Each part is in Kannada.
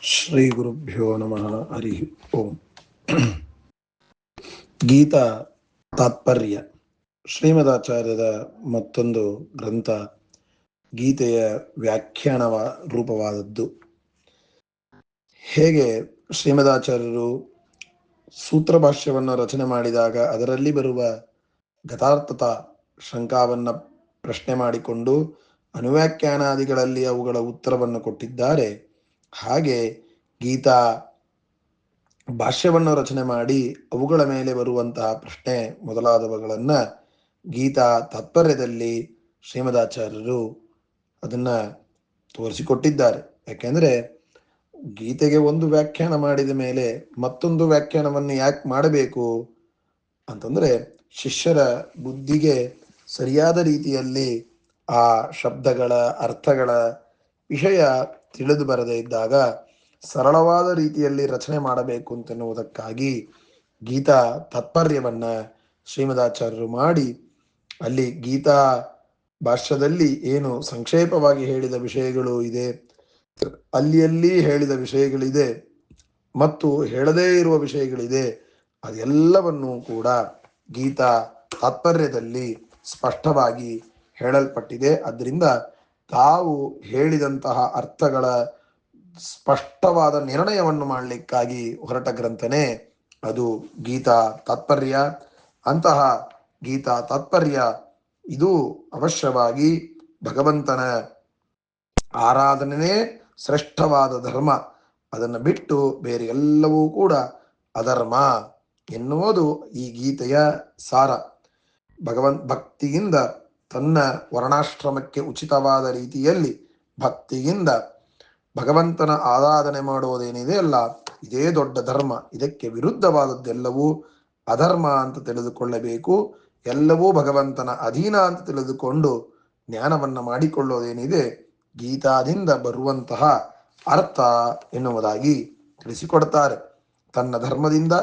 ಶ್ರೀ ಗುರುಭ್ಯೋ ನಮಃ. ಹರಿ ಓಂ. ಗೀತಾ ತಾತ್ಪರ್ಯ ಶ್ರೀಮದಾಚಾರ್ಯರ ಮತ್ತೊಂದು ಗ್ರಂಥ, ಗೀತೆಯ ವ್ಯಾಖ್ಯಾನ ರೂಪವಾದದ್ದು. ಹೇಗೆ ಶ್ರೀಮದಾಚಾರ್ಯರು ಸೂತ್ರ ಭಾಷ್ಯವನ್ನು ರಚನೆ ಮಾಡಿದಾಗ ಅದರಲ್ಲಿ ಬರುವ ಗತಾರ್ಥತಾ ಶಂಕಾವನ್ನು ಪ್ರಶ್ನೆ ಮಾಡಿಕೊಂಡು ಅನುವ್ಯಾಖ್ಯಾನಾದಿಗಳಲ್ಲಿ ಅವುಗಳ ಉತ್ತರವನ್ನು ಕೊಟ್ಟಿದ್ದಾರೆ, ಹಾಗೆ ಗೀತಾ ಭಾಷ್ಯವನ್ನು ರಚನೆ ಮಾಡಿ ಅವುಗಳ ಮೇಲೆ ಬರುವಂತಹ ಪ್ರಶ್ನೆ ಮೊದಲಾದವುಗಳನ್ನು ಗೀತಾ ತಾತ್ಪರ್ಯದಲ್ಲಿ ಶ್ರೀಮದಾಚಾರ್ಯರು ಅದನ್ನು ತೋರಿಸಿಕೊಟ್ಟಿದ್ದಾರೆ. ಯಾಕೆಂದರೆ ಗೀತೆಗೆ ಒಂದು ವ್ಯಾಖ್ಯಾನ ಮಾಡಿದ ಮೇಲೆ ಮತ್ತೊಂದು ವ್ಯಾಖ್ಯಾನವನ್ನು ಯಾಕೆ ಮಾಡಬೇಕು ಅಂತಂದರೆ, ಶಿಷ್ಯರ ಬುದ್ಧಿಗೆ ಸರಿಯಾದ ರೀತಿಯಲ್ಲಿ ಆ ಶಬ್ದಗಳ ಅರ್ಥಗಳ ವಿಷಯ ತಿಳಿದು ಬರದೇ ಇದ್ದಾಗ ಸರಳವಾದ ರೀತಿಯಲ್ಲಿ ರಚನೆ ಮಾಡಬೇಕು ಅಂತನ್ನುವುದಕ್ಕಾಗಿ ಗೀತಾ ತಾತ್ಪರ್ಯವನ್ನು ಶ್ರೀಮದಾಚಾರ್ಯರು ಮಾಡಿ, ಅಲ್ಲಿ ಗೀತಾ ಭಾಷ್ಯದಲ್ಲಿ ಏನು ಸಂಕ್ಷೇಪವಾಗಿ ಹೇಳಿದ ವಿಷಯಗಳು ಇದೆ, ಅಲ್ಲಿ ಹೇಳಿದ ವಿಷಯಗಳಿದೆ ಮತ್ತು ಹೇಳದೇ ಇರುವ ವಿಷಯಗಳಿದೆ, ಅದೆಲ್ಲವನ್ನೂ ಕೂಡ ಗೀತಾ ತಾತ್ಪರ್ಯದಲ್ಲಿ ಸ್ಪಷ್ಟವಾಗಿ ಹೇಳಲ್ಪಟ್ಟಿದೆ. ಅದರಿಂದ ತಾವು ಹೇಳಿದಂತಹ ಅರ್ಥಗಳ ಸ್ಪಷ್ಟವಾದ ನಿರ್ಣಯವನ್ನು ಮಾಡಲಿಕ್ಕಾಗಿ ಹೊರಟ ಗ್ರಂಥನೇ ಅದು ಗೀತಾ ತಾತ್ಪರ್ಯ. ಅಂತಹ ಗೀತಾ ತಾತ್ಪರ್ಯ ಇದು ಅವಶ್ಯವಾಗಿ ಭಗವಂತನ ಆರಾಧನೆ ಶ್ರೇಷ್ಠವಾದ ಧರ್ಮ, ಅದನ್ನು ಬಿಟ್ಟು ಬೇರೆ ಎಲ್ಲವೂ ಕೂಡ ಅಧರ್ಮ ಎನ್ನುವುದು ಈ ಗೀತೆಯ ಸಾರ. ಭಕ್ತಿಯಿಂದ ತನ್ನ ವರ್ಣಾಶ್ರಮಕ್ಕೆ ಉಚಿತವಾದ ರೀತಿಯಲ್ಲಿ ಭಕ್ತಿಯಿಂದ ಭಗವಂತನ ಆರಾಧನೆ ಮಾಡುವುದೇನಿದೆ ಅಲ್ಲ, ಇದೇ ದೊಡ್ಡ ಧರ್ಮ. ಇದಕ್ಕೆ ವಿರುದ್ಧವಾದದ್ದೆಲ್ಲವೂ ಅಧರ್ಮ ಅಂತ ತಿಳಿದುಕೊಳ್ಳಬೇಕು. ಎಲ್ಲವೂ ಭಗವಂತನ ಅಧೀನ ಅಂತ ತಿಳಿದುಕೊಂಡು ಜ್ಞಾನವನ್ನು ಮಾಡಿಕೊಳ್ಳೋದೇನಿದೆ ಗೀತಾದಿಂದ ಬರುವಂತಹ ಅರ್ಥ ಎನ್ನುವುದಾಗಿ ತಿಳಿಸಿಕೊಡ್ತಾರೆ. ತನ್ನ ಧರ್ಮದಿಂದ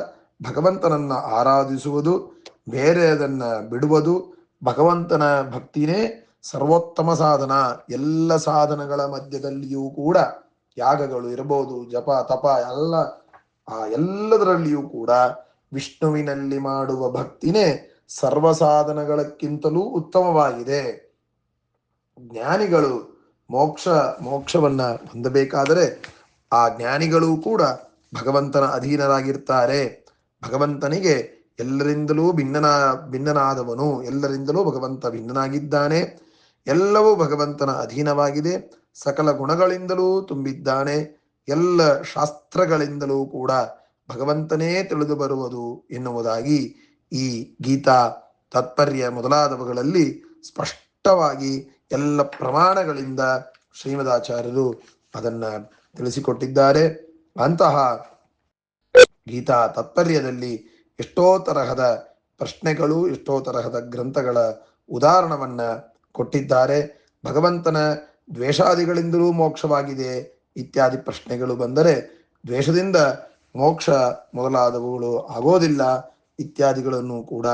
ಭಗವಂತನನ್ನ ಆರಾಧಿಸುವುದು, ಬೇರೆಯದನ್ನ ಬಿಡುವುದು, ಭಗವಂತನ ಭಕ್ತಿನೇ ಸರ್ವೋತ್ತಮ ಸಾಧನ. ಎಲ್ಲ ಸಾಧನಗಳ ಮಧ್ಯದಲ್ಲಿಯೂ ಕೂಡ ಯಾಗಗಳು ಇರಬಹುದು, ಜಪ ತಪ ಎಲ್ಲದರಲ್ಲಿಯೂ ಕೂಡ ವಿಷ್ಣುವಿನಲ್ಲಿ ಮಾಡುವ ಭಕ್ತಿನೇ ಸರ್ವ ಸಾಧನಗಳಕ್ಕಿಂತಲೂ ಉತ್ತಮವಾಗಿದೆ. ಜ್ಞಾನಿಗಳು ಮೋಕ್ಷವನ್ನ ಹೊಂದಬೇಕಾದರೆ ಆ ಜ್ಞಾನಿಗಳು ಕೂಡ ಭಗವಂತನ ಅಧೀನರಾಗಿರ್ತಾರೆ. ಭಗವಂತನಿಗೆ ಎಲ್ಲರಿಂದಲೂ ಭಿನ್ನನಾದವನು, ಎಲ್ಲರಿಂದಲೂ ಭಗವಂತ ಭಿನ್ನನಾಗಿದ್ದಾನೆ. ಎಲ್ಲವೂ ಭಗವಂತನ ಅಧೀನವಾಗಿದೆ. ಸಕಲ ಗುಣಗಳಿಂದಲೂ ತುಂಬಿದ್ದಾನೆ. ಎಲ್ಲ ಶಾಸ್ತ್ರಗಳಿಂದಲೂ ಕೂಡ ಭಗವಂತನೇ ತಿಳಿದು ಬರುವುದು ಎನ್ನುವುದಾಗಿ ಈ ಗೀತಾ ತಾತ್ಪರ್ಯ ಮೊದಲಾದವುಗಳಲ್ಲಿ ಸ್ಪಷ್ಟವಾಗಿ ಎಲ್ಲ ಪ್ರಮಾಣಗಳಿಂದ ಶ್ರೀಮದಾಚಾರ್ಯರು ಅದನ್ನ ತಿಳಿಸಿಕೊಟ್ಟಿದ್ದಾರೆ. ಅಂತಹ ಗೀತಾ ತಾತ್ಪರ್ಯದಲ್ಲಿ ಎಷ್ಟೋ ತರಹದ ಪ್ರಶ್ನೆಗಳು, ಎಷ್ಟೋ ತರಹದ ಗ್ರಂಥಗಳ ಉದಾಹರಣವನ್ನ ಕೊಟ್ಟಿದ್ದಾರೆ. ಭಗವಂತನ ದ್ವೇಷಾದಿಗಳಿಂದಲೂ ಮೋಕ್ಷವಾಗಿದೆ ಇತ್ಯಾದಿ ಪ್ರಶ್ನೆಗಳು ಬಂದರೆ, ದ್ವೇಷದಿಂದ ಮೋಕ್ಷ ಮೊದಲಾದವುಗಳು ಆಗೋದಿಲ್ಲ ಇತ್ಯಾದಿಗಳನ್ನು ಕೂಡ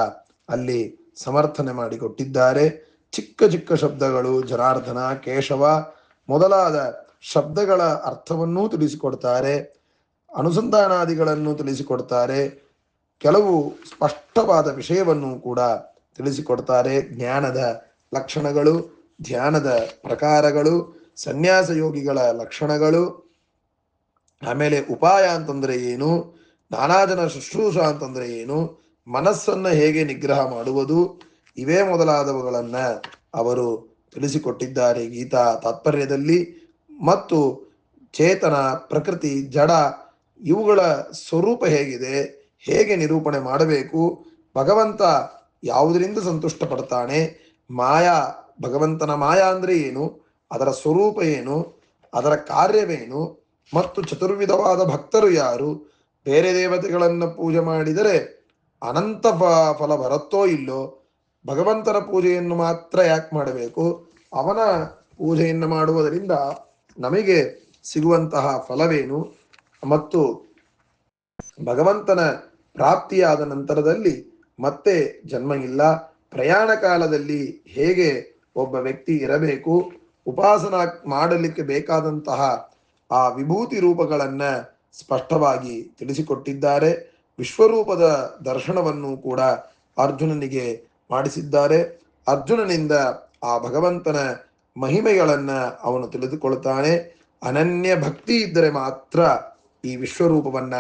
ಅಲ್ಲಿ ಸಮರ್ಥನೆ ಮಾಡಿಕೊಟ್ಟಿದ್ದಾರೆ. ಚಿಕ್ಕ ಚಿಕ್ಕ ಶಬ್ದಗಳು, ಜನಾರ್ದನ, ಕೇಶವ ಮೊದಲಾದ ಶಬ್ದಗಳ ಅರ್ಥವನ್ನೂ ತಿಳಿಸಿಕೊಡ್ತಾರೆ, ಅನುಸಂಧಾನಾದಿಗಳನ್ನು ತಿಳಿಸಿಕೊಡ್ತಾರೆ, ಕೆಲವು ಸ್ಪಷ್ಟವಾದ ವಿಷಯವನ್ನು ಕೂಡ ತಿಳಿಸಿಕೊಡ್ತಾರೆ. ಜ್ಞಾನದ ಲಕ್ಷಣಗಳು, ಧ್ಯಾನದ ಪ್ರಕಾರಗಳು, ಸನ್ಯಾಸ ಯೋಗಿಗಳ ಲಕ್ಷಣಗಳು, ಆಮೇಲೆ ಉಪಾಯ ಅಂತಂದ್ರೆ ಏನು, ನಾನಾ ಜನ ಶುಶ್ರೂಷ ಅಂತಂದ್ರೆ ಏನು, ಮನಸ್ಸನ್ನು ಹೇಗೆ ನಿಗ್ರಹ ಮಾಡುವುದು, ಇವೇ ಮೊದಲಾದವುಗಳನ್ನ ಅವರು ತಿಳಿಸಿಕೊಟ್ಟಿದ್ದಾರೆ ಗೀತಾ ತಾತ್ಪರ್ಯದಲ್ಲಿ. ಮತ್ತು ಚೇತನ, ಪ್ರಕೃತಿ, ಜಡ ಇವುಗಳ ಸ್ವರೂಪ ಹೇಗಿದೆ, ಹೇಗೆ ನಿರೂಪಣೆ ಮಾಡಬೇಕು, ಭಗವಂತ ಯಾವುದರಿಂದ ಸಂತುಷ್ಟ ಪಡ್ತಾನೆ, ಮಾಯಾ ಭಗವಂತನ ಮಾಯಾ ಅಂದ್ರೆ ಏನು, ಅದರ ಸ್ವರೂಪ ಏನು, ಅದರ ಕಾರ್ಯವೇನು, ಮತ್ತು ಚತುರ್ವಿಧವಾದ ಭಕ್ತರು ಯಾರು, ಬೇರೆ ದೇವತೆಗಳನ್ನು ಪೂಜೆ ಮಾಡಿದರೆ ಅನಂತ ಫಲ ಬರುತ್ತೋ ಇಲ್ಲೋ, ಭಗವಂತನ ಪೂಜೆಯನ್ನು ಮಾತ್ರ ಯಾಕೆ ಮಾಡಬೇಕು, ಅವನ ಪೂಜೆಯನ್ನು ಮಾಡುವುದರಿಂದ ನಮಗೆ ಸಿಗುವಂತಹ ಫಲವೇನು, ಮತ್ತು ಭಗವಂತನ ಪ್ರಾಪ್ತಿಯಾದ ನಂತರದಲ್ಲಿ ಮತ್ತೆ ಜನ್ಮ ಇಲ್ಲ, ಪ್ರಯಾಣ ಕಾಲದಲ್ಲಿ ಹೇಗೆ ಒಬ್ಬ ವ್ಯಕ್ತಿ ಇರಬೇಕು, ಉಪಾಸನ ಮಾಡಲಿಕ್ಕೆ ಬೇಕಾದಂತಹ ಆ ವಿಭೂತಿ ರೂಪಗಳನ್ನ ಸ್ಪಷ್ಟವಾಗಿ ತಿಳಿಸಿಕೊಟ್ಟಿದ್ದಾರೆ. ವಿಶ್ವರೂಪದ ದರ್ಶನವನ್ನು ಕೂಡ ಅರ್ಜುನನಿಗೆ ಮಾಡಿಸಿದ್ದಾರೆ. ಅರ್ಜುನನಿಂದ ಆ ಭಗವಂತನ ಮಹಿಮೆಗಳನ್ನ ಅವನು ತಿಳಿದುಕೊಳ್ತಾನೆ. ಅನನ್ಯ ಭಕ್ತಿ ಇದ್ದರೆ ಮಾತ್ರ ಈ ವಿಶ್ವರೂಪವನ್ನ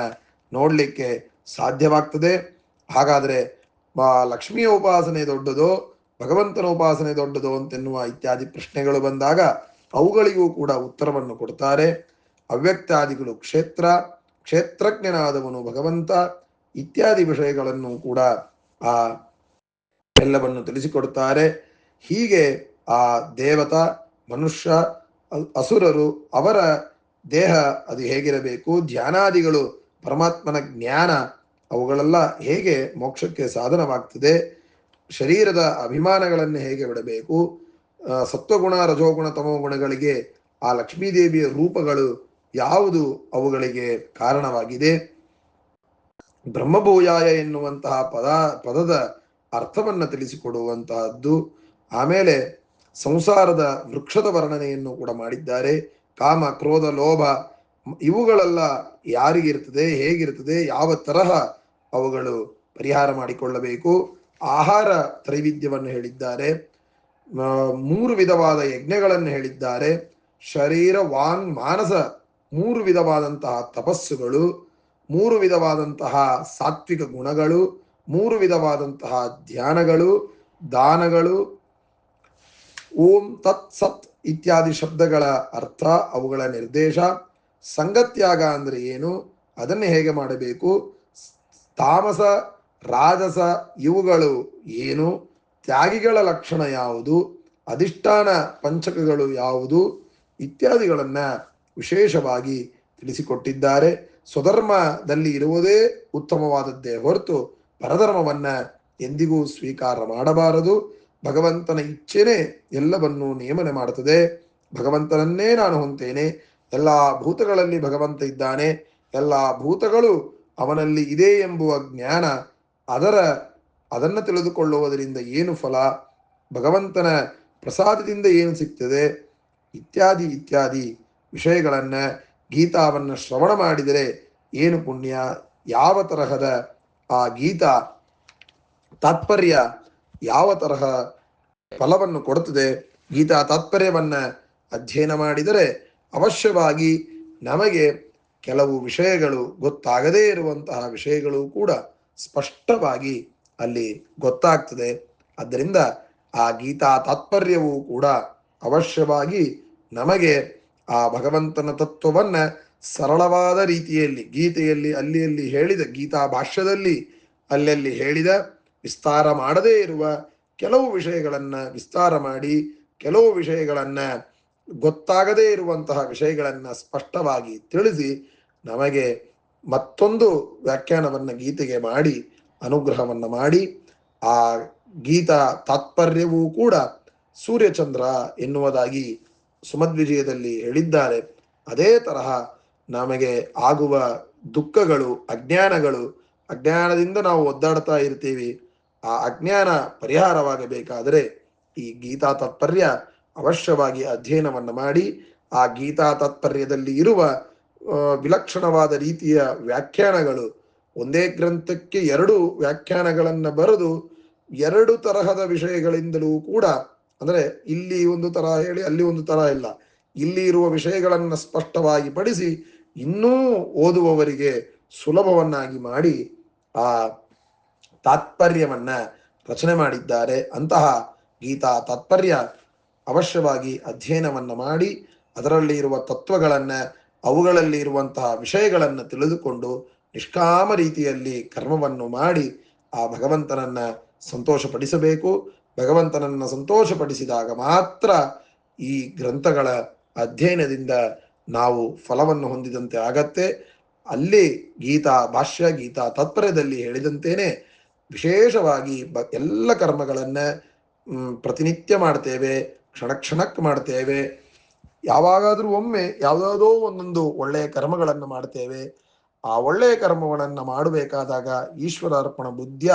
ನೋಡಲಿಕ್ಕೆ ಸಾಧ್ಯವಾಗ್ತದೆ. ಹಾಗಾದರೆ ಲಕ್ಷ್ಮಿಯ ಉಪಾಸನೆ ದೊಡ್ಡದೋ ಭಗವಂತನ ಉಪಾಸನೆ ದೊಡ್ಡದೋ ಅಂತೆನ್ನುವ ಇತ್ಯಾದಿ ಪ್ರಶ್ನೆಗಳು ಬಂದಾಗ ಅವುಗಳಿಗೂ ಕೂಡ ಉತ್ತರವನ್ನು ಕೊಡ್ತಾರೆ. ಅವ್ಯಕ್ತಾದಿಗಳು ಕ್ಷೇತ್ರ, ಕ್ಷೇತ್ರಜ್ಞನಾದವನು ಭಗವಂತ ಇತ್ಯಾದಿ ವಿಷಯಗಳನ್ನು ಕೂಡ ಆ ಎಲ್ಲವನ್ನು ತಿಳಿಸಿಕೊಡ್ತಾರೆ. ಹೀಗೆ ಆ ದೇವತಾ, ಮನುಷ್ಯ, ಅಸುರರು ಅವರ ದೇಹ ಅದು ಹೇಗಿರಬೇಕು, ಧ್ಯಾನಾದಿಗಳು ಪರಮಾತ್ಮನ ಜ್ಞಾನ ಅವುಗಳೆಲ್ಲ ಹೇಗೆ ಮೋಕ್ಷಕ್ಕೆ ಸಾಧನವಾಗ್ತದೆ, ಶರೀರದ ಅಭಿಮಾನಗಳನ್ನು ಹೇಗೆ ಬಿಡಬೇಕು, ಸತ್ವಗುಣ, ರಜೋಗುಣ, ತಮೋಗುಣಗಳಿಗೆ ಆ ಲಕ್ಷ್ಮೀದೇವಿಯ ರೂಪಗಳು ಯಾವುದು ಅವುಗಳಿಗೆ ಕಾರಣವಾಗಿದೆ, ಬ್ರಹ್ಮಭೂಯಾಯ ಎನ್ನುವಂತಹ ಪದದ ಅರ್ಥವನ್ನು ತಿಳಿಸಿಕೊಡುವಂತಹದ್ದು. ಆಮೇಲೆ ಸಂಸಾರದ ವೃಕ್ಷದ ವರ್ಣನೆಯನ್ನು ಕೂಡ ಮಾಡಿದ್ದಾರೆ. ಕಾಮ, ಕ್ರೋಧ, ಲೋಭ ಇವುಗಳೆಲ್ಲ ಯಾರಿಗಿರ್ತದೆ, ಹೇಗಿರ್ತದೆ, ಯಾವ ತರಹ ಅವುಗಳು ಪರಿಹಾರ ಮಾಡಿಕೊಳ್ಳಬೇಕು, ಆಹಾರ ತ್ರೈವಿಧ್ಯವನ್ನು ಹೇಳಿದ್ದಾರೆ. 3 ವಿಧವಾದ ಯಜ್ಞಗಳನ್ನು ಹೇಳಿದ್ದಾರೆ. ಶರೀರ, ವಾಂಗ್, ಮಾನಸ 3 ವಿಧವಾದಂತಹ ತಪಸ್ಸುಗಳು, 3 ವಿಧವಾದಂತಹ ಸಾತ್ವಿಕ ಗುಣಗಳು, 3 ವಿಧವಾದಂತಹ ಧ್ಯಾನಗಳು, ದಾನಗಳು, ಓಂ ತತ್ ಸತ್ ಇತ್ಯಾದಿ ಶಬ್ದಗಳ ಅರ್ಥ, ಅವುಗಳ ನಿರ್ದೇಶ, ಸಂಗತ್ಯಾಗ ಅಂದರೆ ಏನು, ಅದನ್ನು ಹೇಗೆ ಮಾಡಬೇಕು, ತಾಮಸ, ರಾಜಸ ಇವುಗಳು ಏನು, ತ್ಯಾಗಿಗಳ ಲಕ್ಷಣ ಯಾವುದು, ಅಧಿಷ್ಠಾನ ಪಂಚಕಗಳು ಯಾವುದು ಇತ್ಯಾದಿಗಳನ್ನು ವಿಶೇಷವಾಗಿ ತಿಳಿಸಿಕೊಟ್ಟಿದ್ದಾರೆ. ಸ್ವಧರ್ಮದಲ್ಲಿ ಇರುವುದೇ ಉತ್ತಮವಾದದ್ದೇ ಹೊರತು ಪರಧರ್ಮವನ್ನ ಎಂದಿಗೂ ಸ್ವೀಕಾರ ಮಾಡಬಾರದು. ಭಗವಂತನ ಇಚ್ಛೆನೇ ಎಲ್ಲವನ್ನೂ ನೇಮನೆ ಮಾಡುತ್ತದೆ. ಭಗವಂತನನ್ನೇ ನಾನು ಹೊಂತೇನೆ, ಎಲ್ಲ ಭೂತಗಳಲ್ಲಿ ಭಗವಂತ ಇದ್ದಾನೆ, ಎಲ್ಲ ಭೂತಗಳು ಅವನಲ್ಲಿ ಇದೆ ಎಂಬುವ ಜ್ಞಾನ, ಅದನ್ನು ತಿಳಿದುಕೊಳ್ಳುವುದರಿಂದ ಏನು ಫಲ, ಭಗವಂತನ ಪ್ರಸಾದದಿಂದ ಏನು ಸಿಗ್ತದೆ ಇತ್ಯಾದಿ ಇತ್ಯಾದಿ ವಿಷಯಗಳನ್ನು, ಗೀತಾವನ್ನು ಶ್ರವಣ ಮಾಡಿದರೆ ಏನು ಪುಣ್ಯ, ಯಾವ ತರಹದ ಆ ಗೀತಾ ತಾತ್ಪರ್ಯ ಯಾವ ತರಹ ಫಲವನ್ನು ಕೊಡುತ್ತದೆ, ಗೀತಾ ತಾತ್ಪರ್ಯವನ್ನು ಅಧ್ಯಯನ ಮಾಡಿದರೆ ಅವಶ್ಯವಾಗಿ ನಮಗೆ ಕೆಲವು ವಿಷಯಗಳು ಗೊತ್ತಾಗದೇ ಇರುವಂತಹ ವಿಷಯಗಳು ಕೂಡ ಸ್ಪಷ್ಟವಾಗಿ ಅಲ್ಲಿ ಗೊತ್ತಾಗ್ತದೆ. ಆದ್ದರಿಂದ ಆ ಗೀತಾ ತಾತ್ಪರ್ಯವೂ ಕೂಡ ಅವಶ್ಯವಾಗಿ ನಮಗೆ ಆ ಭಗವಂತನ ತತ್ವವನ್ನ ಸರಳವಾದ ರೀತಿಯಲ್ಲಿ ಗೀತೆಯಲ್ಲಿ ಅಲ್ಲಿ ಹೇಳಿದ, ಗೀತಾ ಭಾಷ್ಯದಲ್ಲಿ ಅಲ್ಲಲ್ಲಿ ಹೇಳಿದ, ವಿಸ್ತಾರ ಮಾಡದೇ ಇರುವ ಕೆಲವು ವಿಷಯಗಳನ್ನು ವಿಸ್ತಾರ ಮಾಡಿ, ಕೆಲವು ವಿಷಯಗಳನ್ನು ಗೊತ್ತಾಗದೇ ಇರುವಂತಹ ವಿಷಯಗಳನ್ನು ಸ್ಪಷ್ಟವಾಗಿ ತಿಳಿಸಿ ನಮಗೆ ಮತ್ತೊಂದು ವ್ಯಾಖ್ಯಾನವನ್ನು ಗೀತೆಗೆ ಮಾಡಿ ಅನುಗ್ರಹವನ್ನು ಮಾಡಿ, ಆ ಗೀತಾ ತಾತ್ಪರ್ಯವೂ ಕೂಡ ಸೂರ್ಯಚಂದ್ರ ಎನ್ನುವುದಾಗಿ ಸುಮಧ್ವಿಜಯದಲ್ಲಿ ಹೇಳಿದ್ದಾರೆ. ಅದೇ ತರಹ ನಮಗೆ ಆಗುವ ದುಃಖಗಳು, ಅಜ್ಞಾನದಿಂದ ನಾವು ಒದ್ದಾಡ್ತಾ ಇರ್ತೀವಿ. ಆ ಅಜ್ಞಾನ ಪರಿಹಾರವಾಗಬೇಕಾದರೆ ಈ ಗೀತಾ ತಾತ್ಪರ್ಯ ಅವಶ್ಯವಾಗಿ ಅಧ್ಯಯನವನ್ನು ಮಾಡಿ, ಆ ಗೀತಾ ತಾತ್ಪರ್ಯದಲ್ಲಿ ಇರುವ ವಿಲಕ್ಷಣವಾದ ರೀತಿಯ ವ್ಯಾಖ್ಯಾನಗಳು, ಒಂದೇ ಗ್ರಂಥಕ್ಕೆ 2 ವ್ಯಾಖ್ಯಾನಗಳನ್ನು ಬರೆದು 2 ತರಹದ ವಿಷಯಗಳಿಂದಲೂ ಕೂಡ, ಅಂದರೆ ಇಲ್ಲಿ ಒಂದು ತರ ಹೇಳಿ ಅಲ್ಲಿ ಒಂದು ತರ ಇಲ್ಲ, ಇಲ್ಲಿ ಇರುವ ವಿಷಯಗಳನ್ನು ಸ್ಪಷ್ಟವಾಗಿ ಪಡಿಸಿ ಇನ್ನೂ ಓದುವವರಿಗೆ ಸುಲಭವನ್ನಾಗಿ ಮಾಡಿ ಆ ತಾತ್ಪರ್ಯವನ್ನ ರಚನೆ ಮಾಡಿದ್ದಾರೆ. ಅಂತಹ ಗೀತಾ ತಾತ್ಪರ್ಯ ಅವಶ್ಯವಾಗಿ ಅಧ್ಯಯನವನ್ನು ಮಾಡಿ ಅದರಲ್ಲಿ ಇರುವ ತತ್ವಗಳನ್ನು, ಅವುಗಳಲ್ಲಿ ಇರುವಂತಹ ವಿಷಯಗಳನ್ನು ತಿಳಿದುಕೊಂಡು ನಿಷ್ಕಾಮ ರೀತಿಯಲ್ಲಿ ಕರ್ಮವನ್ನು ಮಾಡಿ ಆ ಭಗವಂತನನ್ನ ಸಂತೋಷಪಡಿಸಬೇಕು. ಭಗವಂತನನ್ನ ಸಂತೋಷಪಡಿಸಿದಾಗ ಮಾತ್ರ ಈ ಗ್ರಂಥಗಳ ಅಧ್ಯಯನದಿಂದ ನಾವು ಫಲವನ್ನು ಹೊಂದಿದಂತೆ ಆಗತ್ತೆ. ಅಲ್ಲಿ ಗೀತಾ ಭಾಷ್ಯ, ಗೀತಾ ತಾತ್ಪರ್ಯದಲ್ಲಿ ಹೇಳಿದಂತೇನೆ ವಿಶೇಷವಾಗಿ ಎಲ್ಲ ಕರ್ಮಗಳನ್ನು ಪ್ರತಿನಿತ್ಯ ಮಾಡ್ತೇವೆ, ಕ್ಷಣಕ್ಕೆ ಮಾಡ್ತೇವೆ. ಯಾವಾಗಾದರೂ ಒಮ್ಮೆ ಯಾವುದಾದೋ ಒಂದೊಂದು ಒಳ್ಳೆಯ ಕರ್ಮಗಳನ್ನು ಮಾಡ್ತೇವೆ. ಆ ಒಳ್ಳೆಯ ಕರ್ಮಗಳನ್ನು ಮಾಡಬೇಕಾದಾಗ ಈಶ್ವರ ಅರ್ಪಣ ಬುದ್ಧಿಯ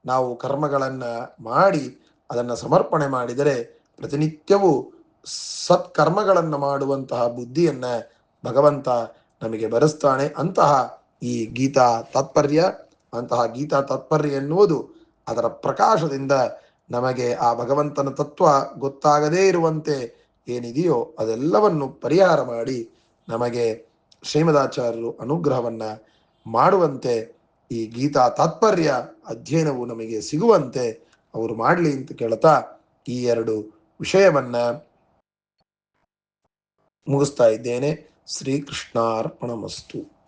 ನಾವು ಕರ್ಮಗಳನ್ನು ಮಾಡಿ ಅದನ್ನು ಸಮರ್ಪಣೆ ಮಾಡಿದರೆ ಪ್ರತಿನಿತ್ಯವೂ ಸತ್ಕರ್ಮಗಳನ್ನು ಮಾಡುವಂತಹ ಬುದ್ಧಿಯನ್ನು ಭಗವಂತ ನಮಗೆ ಬರೆಸ್ತಾನೆ. ಅಂತಹ ಈ ಗೀತಾ ತಾತ್ಪರ್ಯ, ಅಂತಹ ಗೀತಾ ತಾತ್ಪರ್ಯ ಎನ್ನುವುದು ಅದರ ಪ್ರಕಾಶದಿಂದ ನಮಗೆ ಆ ಭಗವಂತನ ತತ್ವ ಗೊತ್ತಾಗದೇ ಇರುವಂತೆ ಏನಿದೆಯೋ ಅದೆಲ್ಲವನ್ನು ಪರಿಹಾರ ಮಾಡಿ ನಮಗೆ ಶ್ರೀಮದಾಚಾರ್ಯರು ಅನುಗ್ರಹವನ್ನ ಮಾಡುವಂತೆ, ಈ ಗೀತಾ ತಾತ್ಪರ್ಯ ಅಧ್ಯಯನವು ನಮಗೆ ಸಿಗುವಂತೆ ಅವರು ಮಾಡಲಿ ಅಂತ ಕೇಳ್ತಾ ಈ ಎರಡು ವಿಷಯವನ್ನ ಮುಗಿಸ್ತಾ ಇದ್ದೇನೆ. ಶ್ರೀಕೃಷ್ಣಾರ್ಪಣಮಸ್ತು.